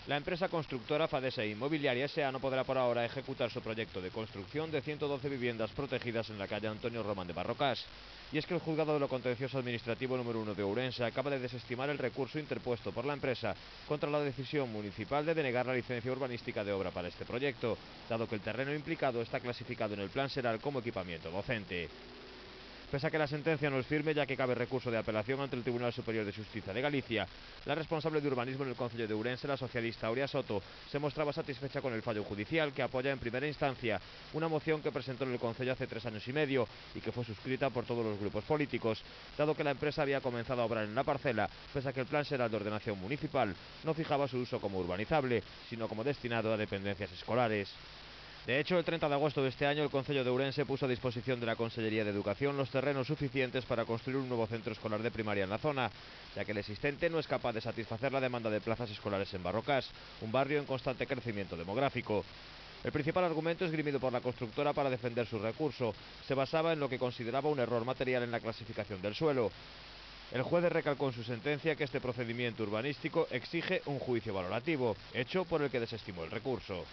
La empresa constructora Fadesa Inmobiliaria S.A. no podrá por ahora ejecutar su proyecto de construcción de 112 viviendas protegidas en la calle Antonio Román de Barrocás. Y es que el Juzgado de lo Contencioso Administrativo número 1 de Ourense acaba de desestimar el recurso interpuesto por la empresa contra la decisión municipal de denegar la licencia urbanística de obra para este proyecto, dado que el terreno implicado está clasificado en el Plan Seral como equipamiento docente. Pese a que la sentencia no es firme, ya que cabe recurso de apelación ante el Tribunal Superior de Justicia de Galicia, la responsable de urbanismo en el Concello de Ourense, la socialista Aurea Soto, se mostraba satisfecha con el fallo judicial, que apoya en primera instancia una moción que presentó en el Concello hace 3 años y medio y que fue suscrita por todos los grupos políticos, dado que la empresa había comenzado a obrar en la parcela, pese a que el Plan Seral de Ordenación Municipal no fijaba su uso como urbanizable, sino como destinado a dependencias escolares. De hecho, el 30 de agosto de este año, el Concello de Ourense puso a disposición de la Consellería de Educación los terrenos suficientes para construir un nuevo centro escolar de primaria en la zona, ya que el existente no es capaz de satisfacer la demanda de plazas escolares en Barrocás, un barrio en constante crecimiento demográfico. El principal argumento esgrimido por la constructora para defender su recurso se basaba en lo que consideraba un error material en la clasificación del suelo. El juez recalcó en su sentencia que este procedimiento urbanístico exige un juicio valorativo, hecho por el que desestimó el recurso.